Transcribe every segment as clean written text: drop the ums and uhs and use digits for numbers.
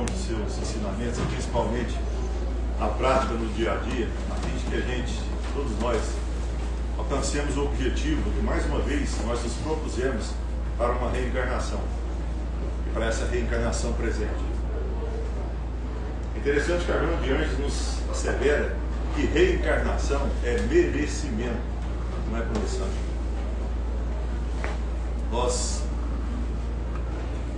dos seus ensinamentos, principalmente na prática, no dia a dia, a fim de que a gente, todos nós, alcancemos o objetivo que, mais uma vez, nós nos propusemos para uma reencarnação, e para essa reencarnação presente. Interessante que a Joana de Anjos nos assevera que reencarnação é merecimento, não é punição. Nós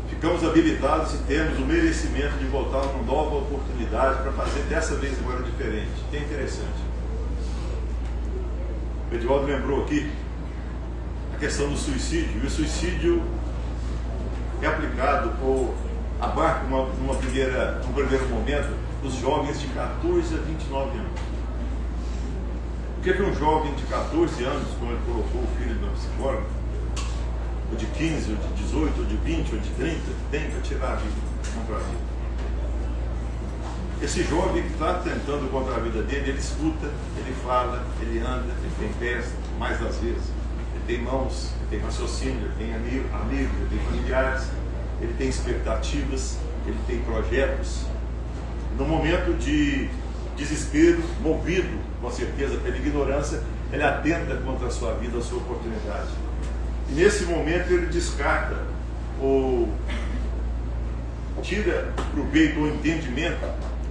ficamos habilitados e temos o merecimento de voltar a uma nova oportunidade para fazer dessa vez agora diferente. Que é interessante. O Edivaldo lembrou aqui a questão do suicídio. E o suicídio é aplicado ou abarca num primeiro momento os jovens de 14 a 29 anos. O que é que um jovem de 14 anos, como ele colocou o filho da psicóloga, ou de 15, ou de 18, ou de 20, ou de 30, tem para tirar a vida contra a vida? Esse jovem que está tentando contra a vida dele, ele escuta, ele fala, ele anda, ele tem pés, mais das vezes, ele tem mãos, ele tem raciocínio, ele tem amigos, ele tem familiares, ele tem expectativas, ele tem projetos. No momento de desespero, movido com certeza pela ignorância, ele atenta contra a sua vida, a sua oportunidade. E nesse momento ele descarta ou tira proveito o entendimento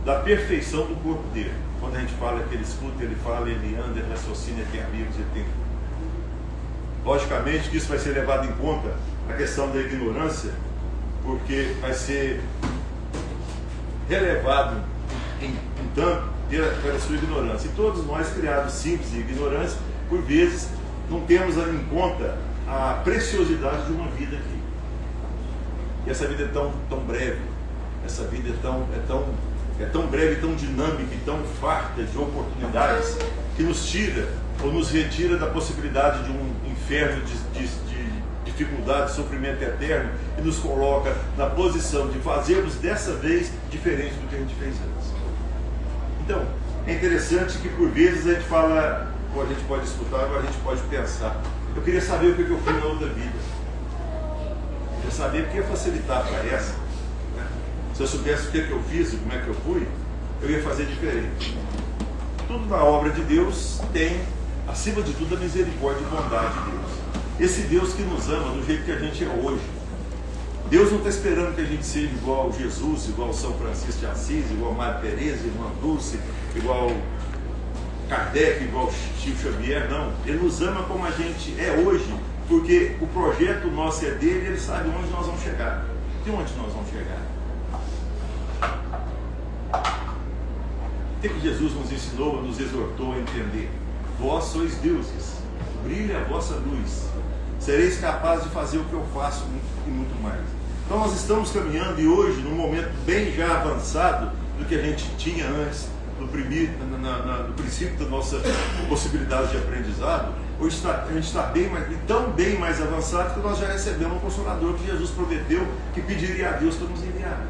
da perfeição do corpo dele. Quando a gente fala que ele escuta, ele fala, ele anda, ele raciocina, ele tem amigos, ele tem... Logicamente que isso vai ser levado em conta a questão da ignorância, porque vai ser relevado em tanto pela sua ignorância. E todos nós, criados simples e ignorantes, por vezes não temos em conta a preciosidade de uma vida aqui. E essa vida é tão breve, essa vida é tão breve, tão dinâmica e tão farta de oportunidades, que nos tira ou nos retira da possibilidade de um inferno de dificuldade, sofrimento eterno, e nos coloca na posição de fazermos dessa vez diferente do que a gente fez antes. Então, é interessante que por vezes a gente fala, ou a gente pode escutar, ou a gente pode pensar: eu queria saber o que eu fui na outra vida. Eu queria saber o que ia facilitar para essa. Né? Se eu soubesse o que eu fiz e como é que eu fui, eu ia fazer diferente. Tudo na obra de Deus tem, acima de tudo, a misericórdia e bondade de Deus. Esse Deus que nos ama do jeito que a gente é hoje. Deus não está esperando que a gente seja igual Jesus, igual São Francisco de Assis, igual Maria Teresa, igual Dulce, igual Kardec, igual Chico Xavier, não. Ele nos ama como a gente é hoje, porque o projeto nosso é dele e ele sabe onde nós vamos chegar. De onde nós vamos chegar? O que Jesus nos ensinou, nos exortou a entender? Vós sois deuses, brilhe a vossa luz, sereis capazes de fazer o que eu faço e muito mais. Então nós estamos caminhando, e hoje, num momento bem já avançado do que a gente tinha antes, no princípio da nossa possibilidade de aprendizado. Hoje a gente está tão bem mais avançado que nós já recebemos um Consolador que Jesus prometeu que pediria a Deus para nos enviar.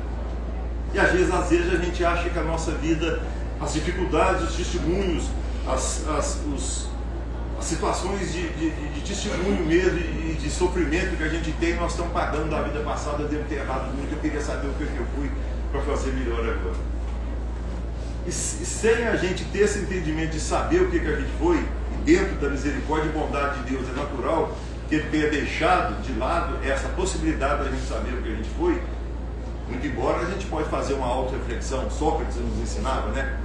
E às vezes a gente acha que a nossa vida, as dificuldades, os testemunhos, as situações de testemunho mesmo e de sofrimento que a gente tem, nós estamos pagando da vida passada. Eu devo ter errado muito, eu queria saber o que eu fui para fazer melhor agora. E sem a gente ter esse entendimento de saber o que a gente foi, e dentro da misericórdia e bondade de Deus, é natural que Ele tenha deixado de lado essa possibilidade da gente saber o que a gente foi. Muito embora a gente pode fazer uma auto-reflexão. Sócrates nos ensinava, né?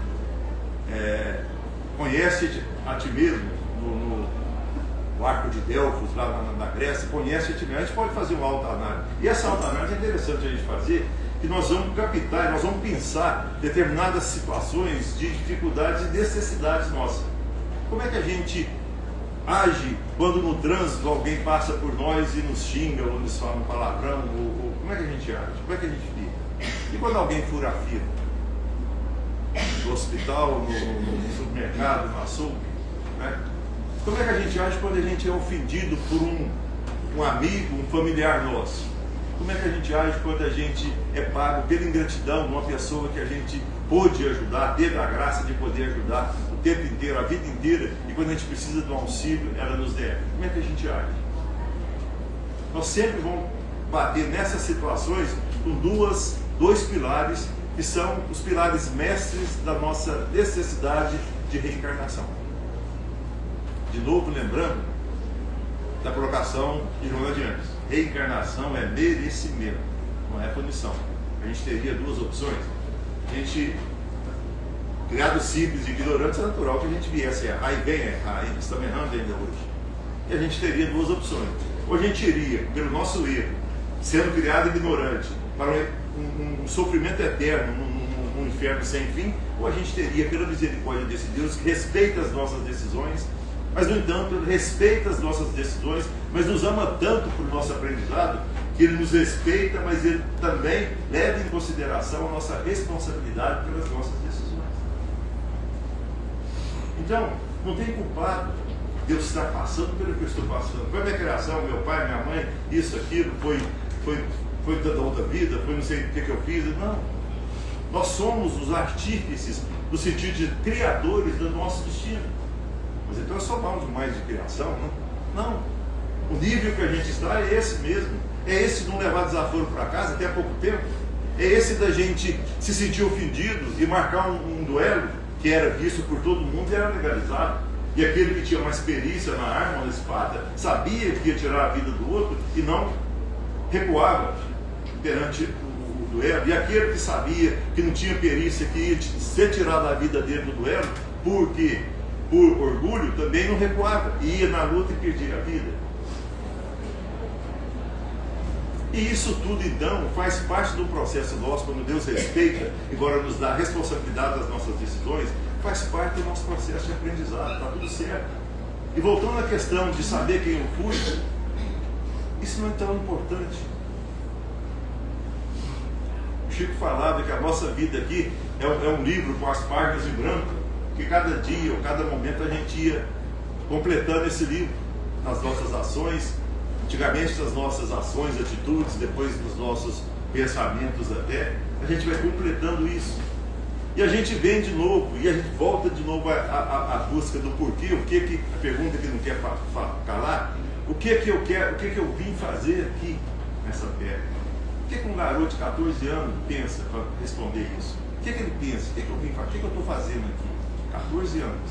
Conhece a ti mesmo, no Arco de Delfos, lá na Grécia. Conhece a ti mesmo. A gente pode fazer uma auto-análise. E essa auto-análise é interessante a gente fazer, que nós vamos captar, nós vamos pensar determinadas situações de dificuldades e necessidades nossas. Como é que a gente age quando no trânsito alguém passa por nós e nos xinga, ou nos fala um palavrão, ou como é que a gente age? Como é que a gente fica? E quando alguém fura a fila? No hospital, no supermercado, no açougue, né? Como é que a gente age quando a gente é ofendido por um amigo, um familiar nosso? Como é que a gente age quando a gente é pago pela ingratidão de uma pessoa que a gente pôde ajudar, teve a graça de poder ajudar o tempo inteiro, a vida inteira, e quando a gente precisa de um auxílio, ela nos deve? Como é que a gente age? Nós sempre vamos bater nessas situações com duas dois pilares que são os pilares mestres da nossa necessidade de reencarnação. De novo, lembrando da colocação de Joana de Anjos: reencarnação é merecimento, não é punição. A gente teria duas opções. A gente, criado simples e ignorantes, é natural que a gente viesse a errar, e venha a errar, e estamos errando ainda hoje. E a gente teria duas opções. Ou a gente iria, pelo nosso erro, sendo criado ignorante, para um sofrimento eterno, num inferno sem fim, ou a gente teria, pela misericórdia desse Deus, que respeita as nossas decisões, mas, no entanto, Ele respeita as nossas decisões, mas nos ama tanto por nosso aprendizado, que Ele nos respeita, mas Ele também leva em consideração a nossa responsabilidade pelas nossas decisões. Então, não tem culpado Deus estar passando pelo que eu estou passando. Foi a minha criação, meu pai, minha mãe, isso, aquilo, foi da outra vida, foi não sei o que eu fiz. Não. Nós somos os artífices, no sentido de criadores do nosso destino. Mas então é só mal demais de criação, não? Não. O nível que a gente está é esse mesmo. É esse de não levar desaforo para casa até há pouco tempo. É esse da gente se sentir ofendido e marcar um duelo que era visto por todo mundo e era legalizado. E aquele que tinha mais perícia na arma, na espada, sabia que ia tirar a vida do outro e não recuava perante o duelo. E aquele que sabia que não tinha perícia, que ia ser tirado a vida dele do duelo, porque por orgulho, também não recuava, ia na luta e perdia a vida. E isso tudo, então, faz parte do processo nosso, quando Deus respeita, embora nos dá a responsabilidade das nossas decisões, faz parte do nosso processo de aprendizado, está tudo certo. E voltando à questão de saber quem eu fui, isso não é tão importante. O Chico falava que a nossa vida aqui é um livro com as páginas em branco, que cada dia ou cada momento a gente ia completando esse livro nas nossas ações, antigamente das nossas ações, atitudes, depois dos nossos pensamentos até, a gente vai completando isso. E a gente vem de novo, e a gente volta de novo à busca do porquê, a pergunta que não quer calar, o que eu quero, o que eu vim fazer aqui nessa terra. O que um garoto de 14 anos pensa para responder isso? O que ele pensa? O que eu vim fazer? O que eu estou fazendo aqui? 14 anos.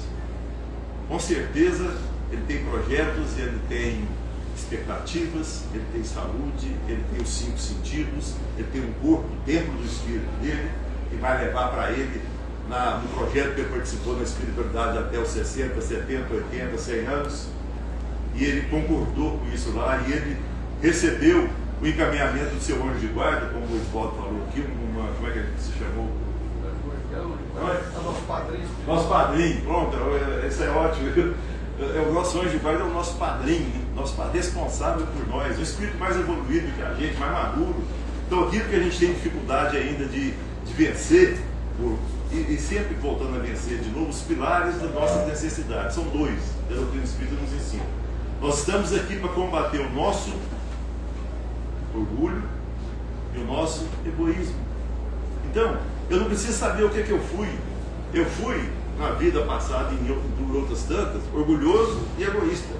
Com certeza ele tem projetos, ele tem expectativas, ele tem saúde, ele tem os 5 sentidos, ele tem um corpo, o templo do espírito dele, que vai levar para ele no projeto que ele participou na espiritualidade até os 60, 70, 80, 100 anos, e ele concordou com isso lá, e ele recebeu o encaminhamento do seu anjo de guarda, como o Oswaldo falou aqui, como é que ele se chamou? Nosso padrinho. Nosso padrinho, pronto, isso é ótimo. O nosso anjo de guarda é o nosso padrinho, nosso responsável por nós, o espírito mais evoluído que a gente, mais maduro. Então aquilo que a gente tem dificuldade ainda de vencer, e sempre voltando a vencer de novo, os pilares das nossas necessidades, são 2, que a doutrina espírita nos ensina. Nós estamos aqui para combater o nosso orgulho e o nosso egoísmo. Então, eu não preciso saber o que eu fui. Eu fui, na vida passada e em outras tantas, orgulhoso e egoísta.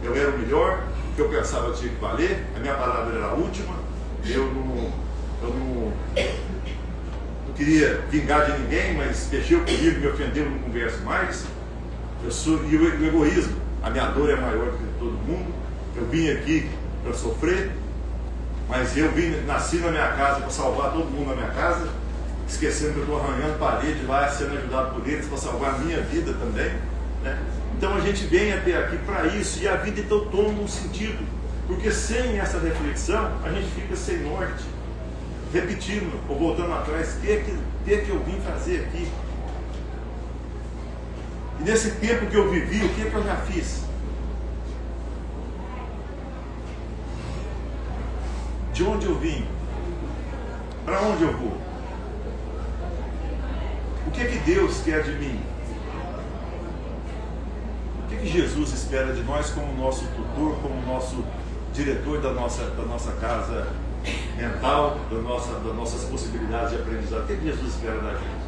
Eu era o melhor, o que eu pensava tinha que valer, a minha palavra era a última, eu não queria vingar de ninguém, mas mexeu comigo, me ofendeu, não converso mais. E o egoísmo, a minha dor é maior do que todo mundo, eu vim aqui para sofrer, mas eu nasci na minha casa para salvar todo mundo na minha casa, esquecendo que eu estou arranhando parede lá, sendo ajudado por eles para salvar a minha vida também, né? Então a gente vem até aqui para isso, e a vida então toma um sentido, porque sem essa reflexão a gente fica sem norte, repetindo ou voltando atrás, o que eu vim fazer aqui? E nesse tempo que eu vivi, o que eu já fiz? De onde eu vim? Para onde eu vou? O que Deus quer de mim? O que Jesus espera de nós como nosso tutor, como nosso diretor da nossa casa mental, das nossas possibilidades de aprendizado? O que Jesus espera da gente?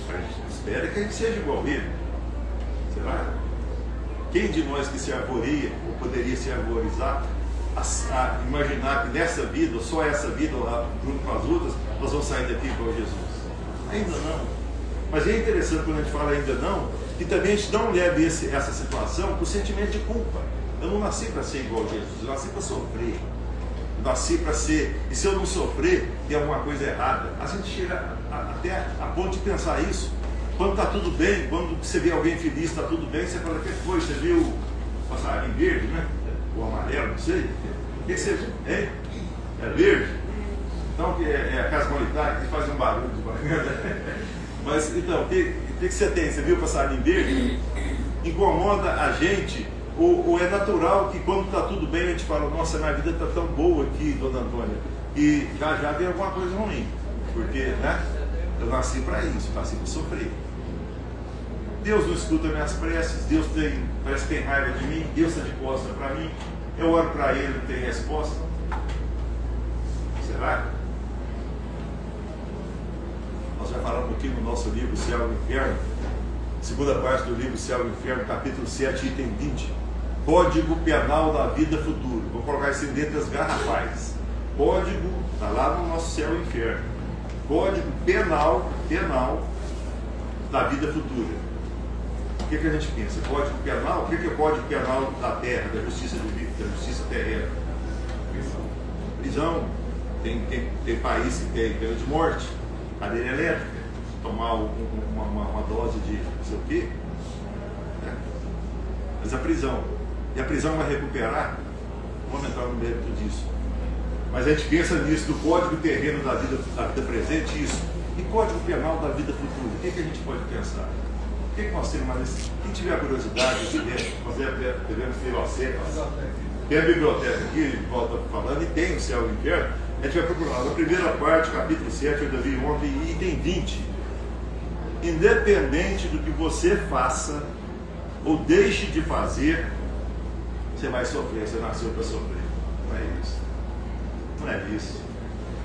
A gente espera que a gente seja igual a Ele. Será? Quem de nós que se arvoria, ou poderia se arvorizar, a imaginar que nessa vida, ou só essa vida, ou junto com as outras, nós vamos sair daqui igual Jesus? Ainda não. Mas é interessante quando a gente fala ainda não, que também a gente não leve essa situação por sentimento de culpa. Eu não nasci para ser igual a Jesus, eu nasci para sofrer. Eu nasci para ser, e se eu não sofrer, tem alguma coisa errada. A gente chega até a ponto de pensar isso. Quando está tudo bem, quando você vê alguém feliz, está tudo bem, você fala, o que foi? Você viu o passarinho verde, né? O amarelo, não sei. O que você viu? Hein? É verde? Então, que é a casa comunitária que faz um barulho de bacana. Mas, então, o que você tem? Você viu o passarinho verde? Incomoda a gente, ou é natural que quando está tudo bem, a gente fala, nossa, minha vida está tão boa aqui, dona Antônia, e já vem alguma coisa ruim. Porque, né? Eu nasci para isso, nasci para sofrer. Deus não escuta minhas preces, Deus parece que tem raiva de mim, Deus está de costa para mim, eu oro para Ele, não tem resposta. Será? Nós já falamos aqui no nosso livro Céu e Inferno, segunda parte do livro Céu e Inferno, capítulo 7, item 20. Código penal da vida futura. Vou colocar isso em letras garrafais. Código, está lá no nosso Céu e Inferno. Código penal da vida futura. O que a gente pensa? Código penal? O que é o código penal da terra, da justiça terrena? Prisão. Tem país que tem pena de morte, cadeira elétrica, tomar uma dose de não sei o quê. Né? Mas a prisão. E a prisão vai recuperar? Vamos entrar no mérito disso. Mas a gente pensa nisso, do código terreno da vida presente, isso. E código penal da vida futura? O que a gente pode pensar? O que nós temos mais? Quem tiver curiosidade, nós devemos ter o acesso. Tem a biblioteca aqui, volta falando, e tem o Céu e o Inferno. A gente vai procurar na primeira parte, capítulo 7, eu vi ontem, item 20. Independente do que você faça ou deixe de fazer, você vai sofrer, você nasceu para sofrer. Não é isso. Não é isso.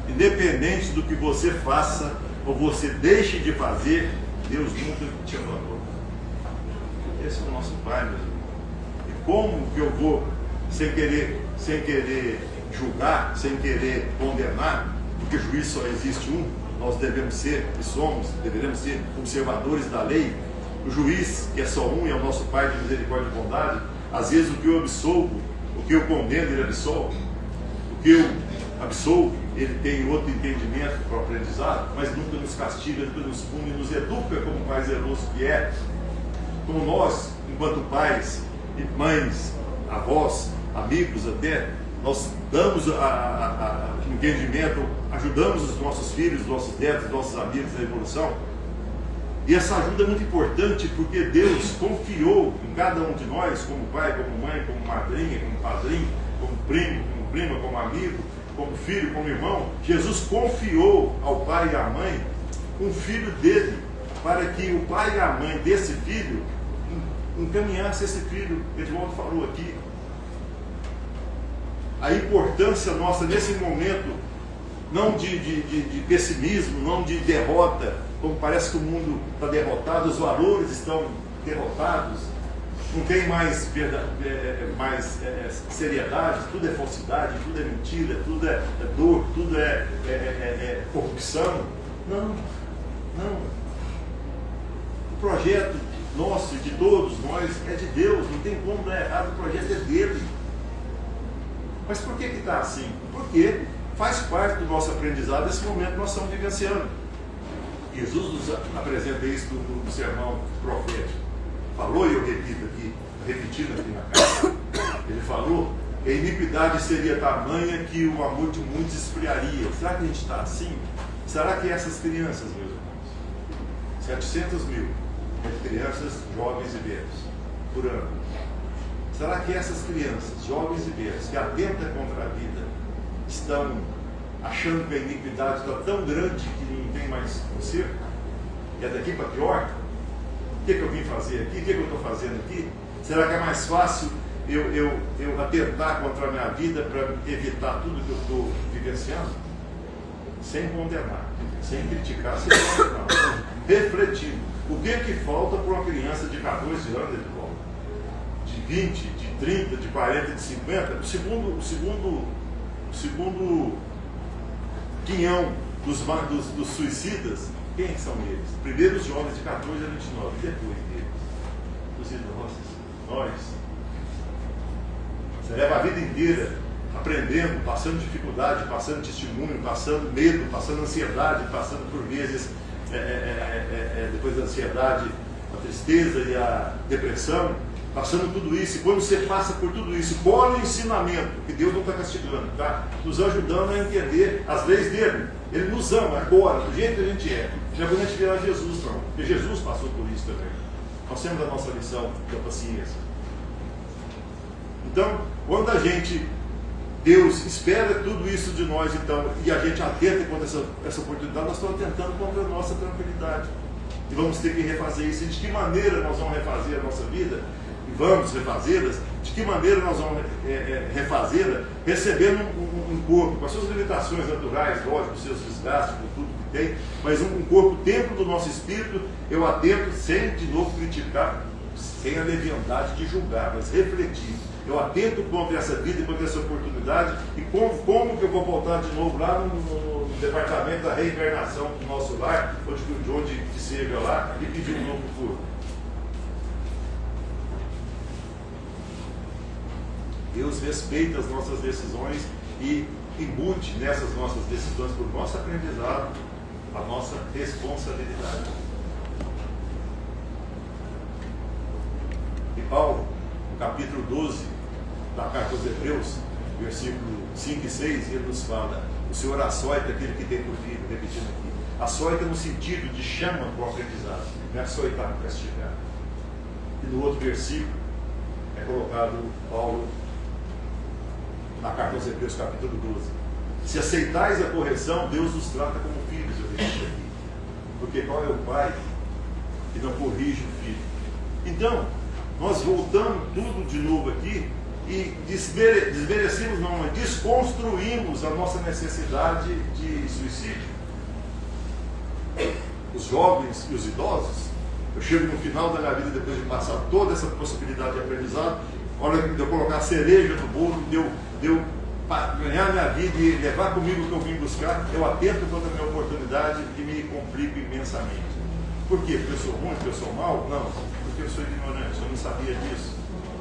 Independente do que você faça ou você deixe de fazer, Deus nunca te abandonou. Esse é o nosso Pai, meus irmãos. E como que eu vou, sem querer julgar, sem querer condenar, porque juiz só existe um, nós devemos ser e deveremos ser observadores da lei. O juiz, que é só um, e é o nosso Pai de misericórdia e bondade, às vezes o que eu absolvo, o que eu condeno, ele absolve. O que eu absolvo, ele tem outro entendimento para o aprendizado, mas nunca nos castiga, nunca nos pune, nos educa como Pai zeloso que é. Como nós, enquanto pais e mães, avós, amigos até, nós damos o entendimento, ajudamos os nossos filhos, nossos netos, nossos amigos na evolução. E essa ajuda é muito importante porque Deus confiou em cada um de nós, como pai, como mãe, como madrinha, como padrinho, como primo, como prima, como amigo, como filho, como irmão. Jesus confiou ao pai e à mãe um filho dele, para que o pai e a mãe desse filho encaminhasse esse filho. Edvaldo falou aqui. A importância nossa nesse momento, não de pessimismo, não de derrota, como parece que o mundo está derrotado, os valores estão derrotados, não tem mais seriedade, tudo é falsidade, tudo é mentira, tudo é dor, tudo é corrupção. Não. O projeto nosso, de todos nós, é de Deus, não tem como dar errado, o projeto é dele. Mas por que está assim? Porque faz parte do nosso aprendizado esse momento que nós estamos vivenciando. Jesus nos apresenta isso no sermão profético. Falou, e eu repito aqui, repetindo aqui na casa. Ele falou que a iniquidade seria tamanha que o amor de muitos esfriaria. Será que a gente está assim? Será que essas crianças, meus irmãos, 700 mil entre crianças, jovens e velhos, por ano, será que essas crianças, jovens e velhos, que atentam contra a vida, estão achando que a iniquidade está tão grande que não tem mais conserto? E é daqui para pior? O que eu vim fazer aqui? O que eu estou fazendo aqui? Será que é mais fácil eu atentar contra a minha vida para evitar tudo que eu estou vivenciando? Sem condenar, sem criticar, sem condenar, refletindo. O que falta para uma criança de 14 anos, de 20, de 30, de 40, de 50? O segundo quinhão dos suicidas, quem são eles? Primeiro os jovens de 14 a 29, e depois deles, os idosos, nós. Você leva a vida inteira aprendendo, passando dificuldade, passando testemunho, passando medo, passando ansiedade, passando por vezes, depois da ansiedade, a tristeza e a depressão, passando tudo isso. E quando você passa por tudo isso, colhe o ensinamento, que Deus não está castigando, está nos ajudando a entender as leis dele. Ele nos ama agora, do jeito que a gente é. Não é quando a gente virar Jesus, não. Porque Jesus passou por isso também. Nós temos a nossa lição da paciência. Então, quando a gente, Deus espera tudo isso de nós, então, e a gente atenta contra essa oportunidade, nós estamos atentando contra a nossa tranquilidade. E vamos ter que refazer isso. E de que maneira nós vamos refazer a nossa vida? E vamos refazê-las. De que maneira nós vamos refazê-la? Recebendo um corpo, com as suas limitações naturais, lógico, os seus desgastes, com tudo que tem, mas um corpo templo do nosso espírito. Eu atento sem de novo criticar, sem a leviandade de julgar, mas refletir. Eu atento contra essa vida e contra essa oportunidade, e como que eu vou voltar de novo lá no departamento da reencarnação do nosso lar, de onde que seja lá, e pedir um novo corpo. Deus respeita as nossas decisões e embute nessas nossas decisões, por nosso aprendizado, a nossa responsabilidade. E Paulo, no capítulo 12 da carta aos Hebreus, versículo 5 e 6, ele nos fala: o Senhor açoita aquele que tem por filho, repetindo aqui, açoita no sentido de chama para o aprendizado, não é açoitar para castigar. E no outro versículo é colocado Paulo na carta aos Hebreus, capítulo 12: se aceitais a correção, Deus nos trata como filhos. Eu repito aqui, porque qual é o pai que não corrige o filho? Então, nós voltamos tudo de novo aqui e desmerecemos, não, mas desconstruímos a nossa necessidade de suicídio. Os jovens e os idosos, eu chego no final da minha vida, depois de passar toda essa possibilidade de aprendizado, hora de eu colocar a cereja no bolo, de eu ganhar minha vida e levar comigo o que eu vim buscar, eu atento contra a minha oportunidade e me complico imensamente. Por quê? Porque eu sou ruim, porque eu sou mau? Não, porque eu sou ignorante, eu não sabia disso.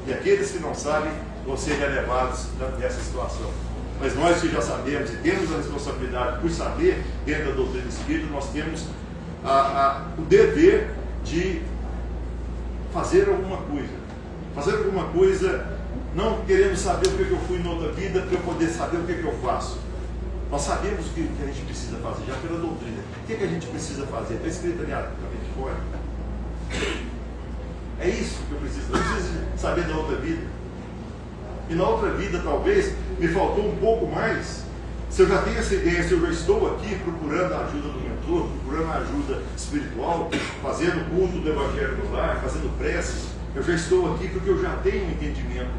E aqueles que não sabem vão ser relevados nessa situação. Mas nós que já sabemos e temos a responsabilidade por saber, dentro da doutrina espírita, nós temos o dever de fazer alguma coisa. Fazer alguma coisa, não querendo saber o que eu fui na outra vida, para eu poder saber o que eu faço. Nós sabemos o que a gente precisa fazer, já pela doutrina. O que a gente precisa fazer? Está escrito ali de fora. É isso que eu preciso. Eu preciso saber da outra vida. E na outra vida, talvez, me faltou um pouco mais. Se eu já tenho essa ideia, se eu já estou aqui procurando a ajuda do mentor, procurando a ajuda espiritual, fazendo culto do Evangelho no lar, fazendo preces, eu já estou aqui porque eu já tenho um entendimento,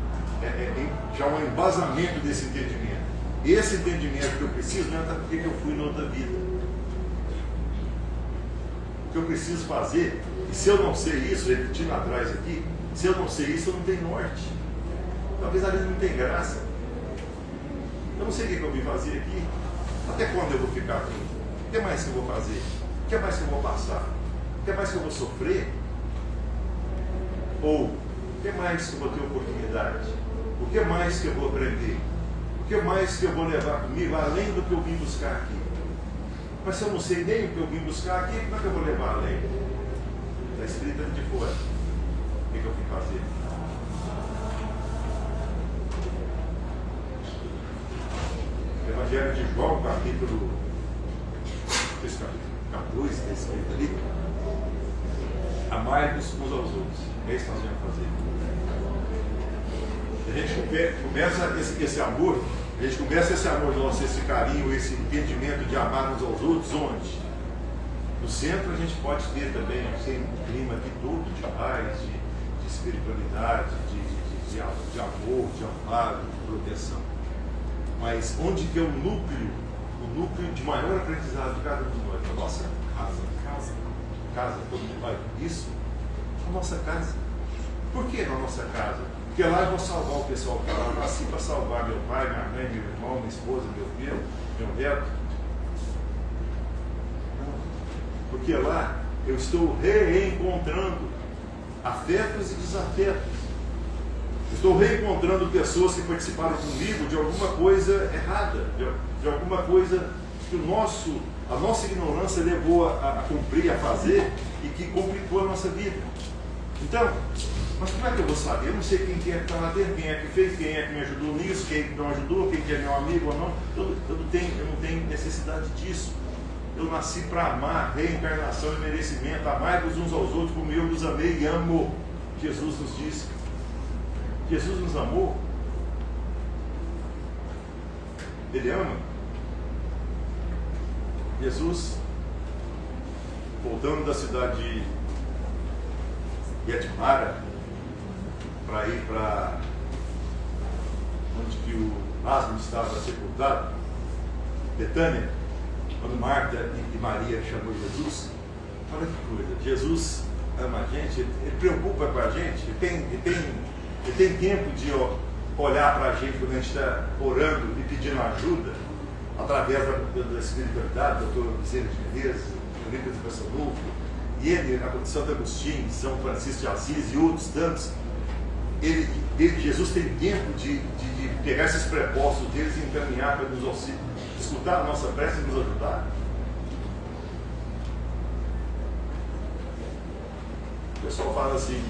já um embasamento desse entendimento. Esse entendimento que eu preciso não é porque eu fui na outra vida. O que eu preciso fazer, e se eu não sei isso, repetindo atrás aqui, se eu não sei isso, eu não tenho norte. Talvez ali não tenha graça. Eu não sei o que eu vim fazer aqui. Até quando eu vou ficar aqui? O que mais que eu vou fazer? O que mais que eu vou passar? O que mais que eu vou sofrer? Ou o que mais que eu vou ter oportunidade? O que mais que eu vou aprender? O que mais que eu vou levar comigo, além do que eu vim buscar aqui? Mas se eu não sei nem o que eu vim buscar aqui, como é que eu vou levar além? Está escrito ali de fora. O que eu vim fazer? Evangelho de João, capítulo 14, está escrito ali: amai-vos uns aos outros. É isso que nós vamos fazer. A gente começa esse amor, nosso, esse carinho, esse entendimento de amar uns aos outros, onde? No centro a gente pode ter também um clima aqui todo de paz, de espiritualidade, de amor, de amparo, de proteção. Mas onde que é o núcleo de maior aprendizado de cada um de nós? A nossa casa, todo mundo vai. Isso, a nossa casa. Por que na nossa casa? Porque lá eu vou salvar o pessoal que está lá, eu nasci para salvar meu pai, minha mãe, meu irmão, minha esposa, meu filho, meu neto. porque lá eu estou reencontrando afetos e desafetos. Estou reencontrando pessoas que participaram comigo de alguma coisa errada, de alguma coisa que a nossa ignorância levou a cumprir, a fazer e que complicou a nossa vida. Então, mas como é que eu vou saber? Eu não sei quem é que está lá dentro, quem é que fez, quem é que me ajudou nisso, quem é que não ajudou, quem que é meu amigo ou não. Eu não tenho necessidade disso. Eu nasci para amar, reencarnação e merecimento. Amai-vos uns aos outros como eu vos amei e amo. Jesus nos disse. Jesus nos amou. Ele ama. Jesus, voltando da cidade de Getmara, para ir para onde que o Lázaro estava sepultado, Betânia, quando Marta e Maria chamou Jesus, olha que coisa, Jesus ama a gente, ele preocupa com a gente, ele tem tempo de olhar para a gente quando a gente está orando e pedindo ajuda, através da espiritualidade, doutor Vicente de Menezes, Eurípides de Passanufo, e ele, Santo Agostinho, São Francisco de Assis e outros tantos, Jesus tem tempo de pegar esses prepostos deles e encaminhar para nos auxiliar, escutar a nossa prece e nos ajudar. O pessoal fala assim,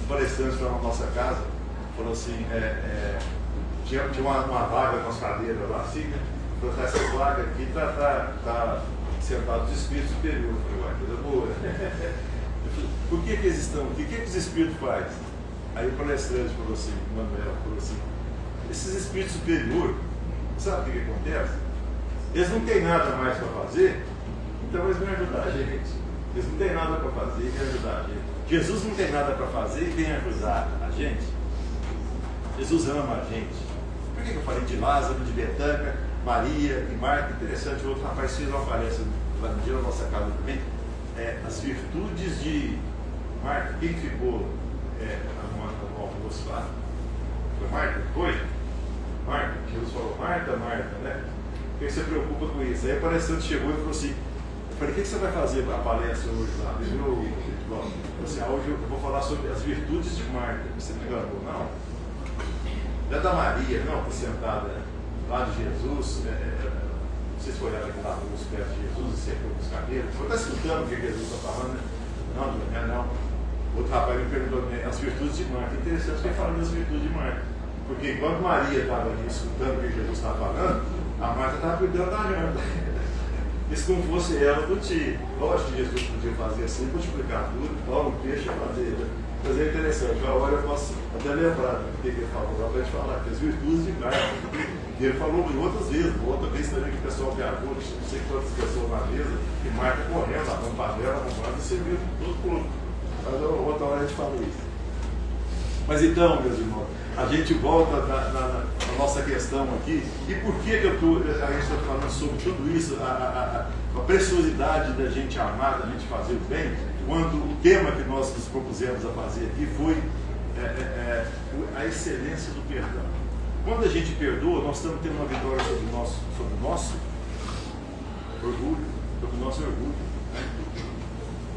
os palestrantes foram na nossa casa, falou assim, tinha uma vaga com as cadeiras lá assim, né? Falou, essa vaga aqui está sentado os espíritos superiores. Eu falei, uai, coisa boa. Por que eles estão? O que os espíritos fazem? Aí o palestrante falou assim, o Manuel falou assim, esses espíritos superiores, sabe o que acontece? Eles não têm nada mais para fazer, então eles vêm ajudar a gente. Eles não têm nada para fazer e vêm ajudar a gente. Jesus não tem nada para fazer e vem ajudar a gente. Jesus ama a gente. Por que eu falei de Lázaro, de Betânia, Maria e Marta? Interessante, o outro rapaz que não aparece lá no dia da nossa casa também. As virtudes de Marta. Quem ficou no almoço lá? Foi Marta? Foi? Marta. Jesus falou, Marta, né? Por que você preocupa com isso? Aí o palestrante chegou e falou assim, eu falei, o que você vai fazer a palestra hoje lá? Ele falou assim, hoje eu vou falar sobre as virtudes de Marta. Você me enganou? Não. Não é da Maria, não, que sentada lá de Jesus, vocês olharam aqui lá nos pés de Jesus e secou os cabelos. Você está escutando o que Jesus está falando? Não. Outro rapaz me perguntou as virtudes de Marta. Interessante que ele fala das virtudes de Marta. Porque enquanto Maria estava ali escutando o que Jesus estava falando, a Marta estava cuidando da janta. Isso como fosse ela do tio. Lógico que Jesus podia fazer assim, multiplicar tudo, toma um peixe e fazer. Mas é interessante, a hora eu posso até lembrar do que ele falou lá para a gente falar, que as virtudes de Marta. E ele falou outras vezes, outra vez também que o pessoal viajou, não sei quantas pessoas na mesa, e Marta correndo, a panela, e serviu tudo por outro. Mas outra hora a gente fala isso. Mas então, meus irmãos, a gente volta na nossa questão aqui, e por que a gente está falando sobre tudo isso, a preciosidade da gente amar, da gente fazer o bem, quando o tema que nós nos propusemos a fazer aqui foi a excelência do perdão. Quando a gente perdoa, nós estamos tendo uma vitória sobre o nosso orgulho, sobre o nosso orgulho. Né?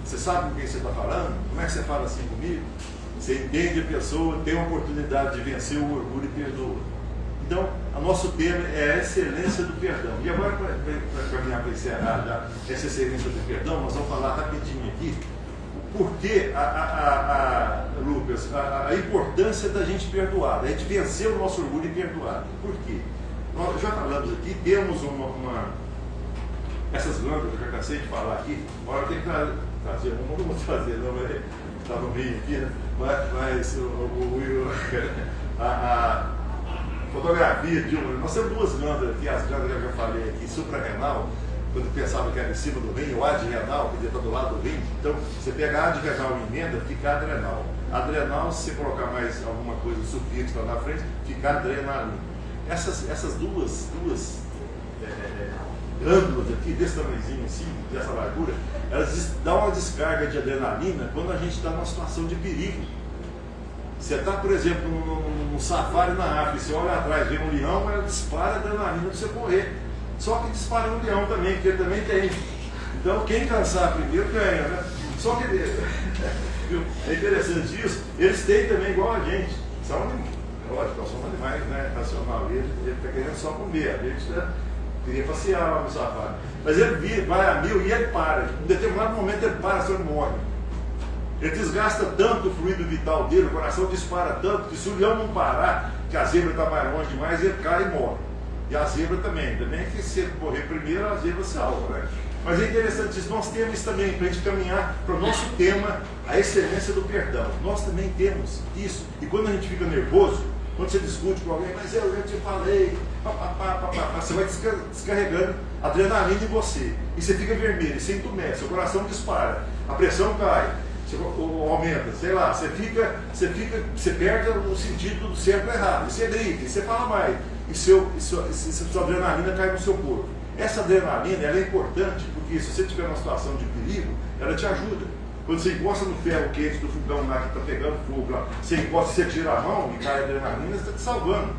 Você sabe com quem você está falando? Como é que você fala assim comigo? Você entende a pessoa, tem a oportunidade de vencer o orgulho e perdoa. Então, o nosso tema é a excelência do perdão. E agora, para caminhar para encerrar já essa excelência do perdão, nós vamos falar rapidinho aqui por que, Lucas, a importância da gente perdoar, da gente vencer o nosso orgulho e perdoar. Por quê? Nós já falamos aqui, temos essas glândulas, eu já cansei de falar aqui, agora eu tenho que trazer uma, não vou trazer, não, mas está no meio aqui, né? Mas a fotografia de uma. Nós temos duas glândulas aqui, as glândulas que eu já falei aqui, suprarrenal, quando pensava que era em cima do rim, o adrenal, que está do lado do rim. Então, você pega a adrenal e emenda, fica adrenal. Adrenal, se você colocar mais alguma coisa, sufixo lá na frente, fica adrenalina. Essas duas glândulas aqui, desse tamanhozinho assim, dessa largura, elas dão uma descarga de adrenalina quando a gente está numa situação de perigo. Você está, por exemplo, num safari na África, você olha atrás, vê um leão, ela dispara a adrenalina para você correr. Só que dispara no leão também, porque ele também tem. Então quem cansar primeiro ganha, né? Só que é interessante isso, eles têm também igual a gente. São animais, lógico, nós somos animais, né? Racional. Ele está querendo só comer, a gente, né, queria passear lá no safari. Mas ele vai a 1000 e ele para. Em determinado momento ele para, senão ele morre. Ele desgasta tanto o fluido vital dele, o coração dispara tanto, que se o leão não parar, que a zebra está mais longe demais, ele cai e morre. E a zebra também que se ele morrer primeiro, a zebra salva, né? Mas é interessante isso, nós temos também, para a gente caminhar para o nosso tema, a excelência do perdão. Nós também temos isso. E quando a gente fica nervoso, quando você discute com alguém, mas eu te falei, você vai descarregando adrenalina em você. E você fica vermelho, você entumece, seu coração dispara, a pressão cai, aumenta, sei lá, você perde o sentido do certo e errado, você grita, você fala mais, e sua adrenalina cai no seu corpo. Essa adrenalina ela é importante porque se você estiver numa situação de perigo, ela te ajuda. Quando você encosta no ferro quente do fogão lá que está pegando fogo, lá, você encosta, você tira a mão e cai a adrenalina, você está te salvando.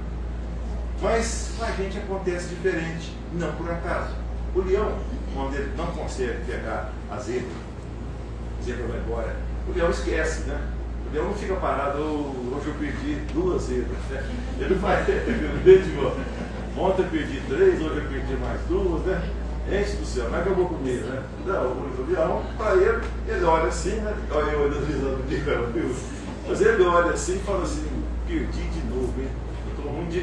Mas com a gente acontece diferente, não por acaso. O leão, quando ele não consegue pegar a zebra vai embora, o leão esquece, né? O leão não fica parado, hoje eu perdi 2 zebras, né? Ele vai, ontem eu perdi 3, hoje eu perdi mais 2, né? Gente do céu, como é que eu vou comer, né? Não, o leão, para ele olha assim, né? Olha eu olhando do leão, viu? Mas ele olha assim e fala assim, perdi de novo, hein? Eu estou ruim de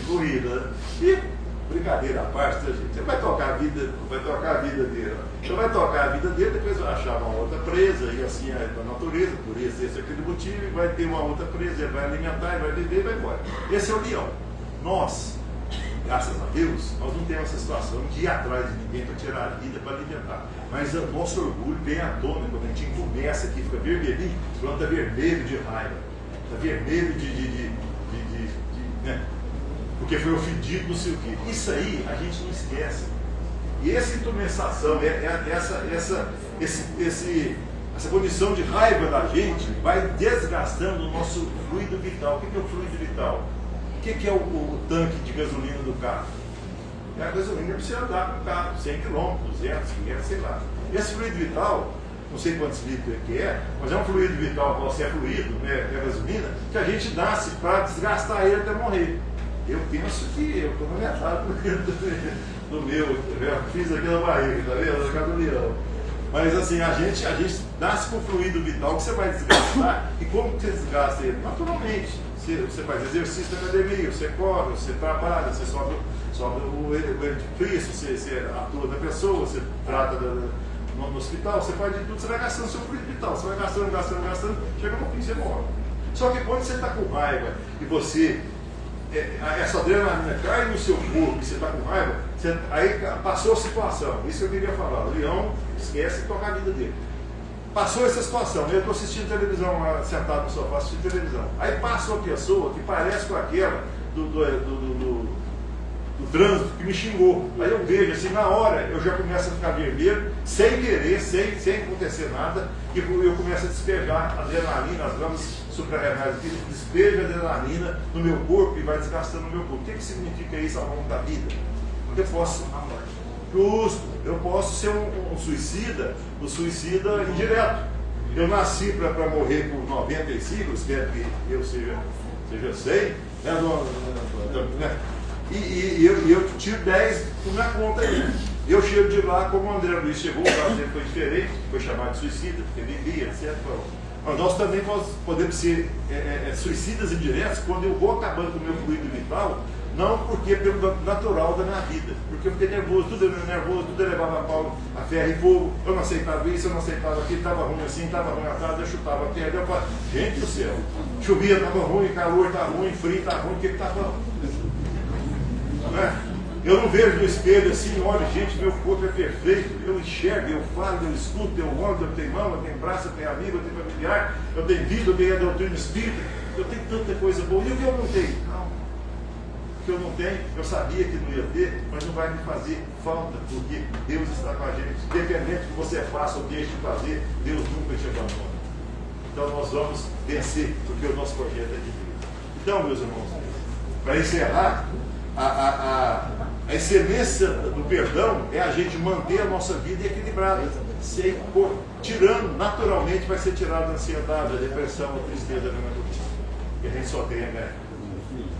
corrida, né? E brincadeira à parte, né, gente? Você vai tocar a vida dele. Você vai tocar a vida dele, depois vai achar uma outra presa, e assim é da natureza, por esse aquele motivo, e vai ter uma outra presa, ele vai alimentar, ele vai viver e vai embora. Esse é o leão. Nós, graças a Deus, nós não temos essa situação de ir atrás de ninguém para tirar a vida, para alimentar. Mas o nosso orgulho vem à tona quando a gente começa aqui, fica vermelhinho, quando está vermelho de raiva, está vermelho né? Porque foi ofendido, não sei o quê. Isso aí a gente não esquece. E essa intumescação, essa condição de raiva da gente vai desgastando o nosso fluido vital. O que é o fluido vital? O que é o tanque de gasolina do carro? É a gasolina que você andar com o carro, 100 km, 200, 500, sei lá. Esse fluido vital, não sei quantos litros que é, mas é um fluido vital, você é fluido, né, é gasolina, que a gente nasce para desgastar ele até morrer. Eu penso que eu estou na metade do meu, eu fiz aqui na barriga, tá vendo? Na casa do leão. Mas assim, a gente nasce com fluido vital que você vai desgastar. E como que você desgasta ele? Naturalmente. Você faz exercício na academia, você corre, você trabalha, você sobe o edifício, você atua na pessoa, você trata no hospital, você faz de tudo, você vai gastando seu fluido vital, você vai gastando, chega no fim, você morre. Só que quando você está com raiva e você essa adrenalina cai no seu corpo e você está com raiva, aí passou a situação, isso que eu queria falar, o leão esquece de tocar a vida dele. Passou essa situação, eu estou assistindo televisão, sentado no sofá assistindo televisão, aí passa uma pessoa que parece com aquela do trânsito que me xingou, aí eu vejo assim, na hora eu já começo a ficar vermelho, sem querer, sem acontecer nada, e eu começo a despejar adrenalina, as glândulas suprarrenais aqui, despeja adrenalina no meu corpo e vai desgastando no meu corpo. O que significa isso ao longo da vida? Eu posso ser um suicida indireto. Eu nasci para morrer por 95, espero que eu seja 100, né? E eu tiro 10 por minha conta aí. Eu chego de lá, como o André Luiz chegou, o caso dele foi diferente, foi chamado de suicida, porque vivia, etc. Mas nós também podemos ser suicidas indiretos quando eu vou acabando com o meu fluido vital, não porque pelo natural da minha vida, porque eu fiquei nervoso, tudo eu levava a pau, a ferro e fogo, eu não aceitava isso, eu não aceitava aquilo, estava ruim assim, estava ruim atrás, eu chutava a pedra, eu falava, gente do céu, chovia, estava ruim, calor estava ruim, frio estava ruim, o que estava... Eu não vejo no espelho assim, olha, gente, meu corpo é perfeito, eu enxergo, eu falo, eu escuto, eu ando, eu tenho mão, eu tenho braço, eu tenho amigo, eu tenho familiar, eu tenho vida, eu tenho a doutrina espírita, eu tenho tanta coisa boa. E o que eu não tenho? Não. O que eu não tenho, eu sabia que não ia ter, mas não vai me fazer falta, porque Deus está com a gente. Independente do que você faça ou deixe de fazer, Deus nunca te abandona. Então nós vamos vencer, porque o nosso projeto é de Deus. Então, meus irmãos, para encerrar, a A excelência do perdão é a gente manter a nossa vida equilibrada. Tirando, naturalmente vai ser tirada a ansiedade, a depressão, a tristeza, a melancolia. E a gente só tem a ganhar.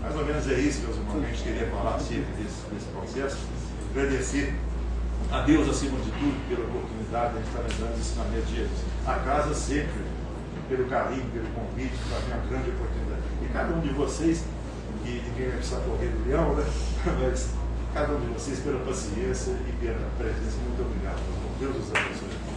Mais ou menos é isso, meus irmãos, que a gente queria falar acerca desse processo. Agradecer a Deus acima de tudo pela oportunidade de a gente estar lembrando dos ensinamentos de Jesus. A casa sempre, pelo carinho, pelo convite, para mim é uma grande oportunidade. E cada um de vocês, e ninguém vai precisar correr do leão, né? Mas cada um de vocês pela paciência e pela presença. Muito obrigado. Deus os abençoe.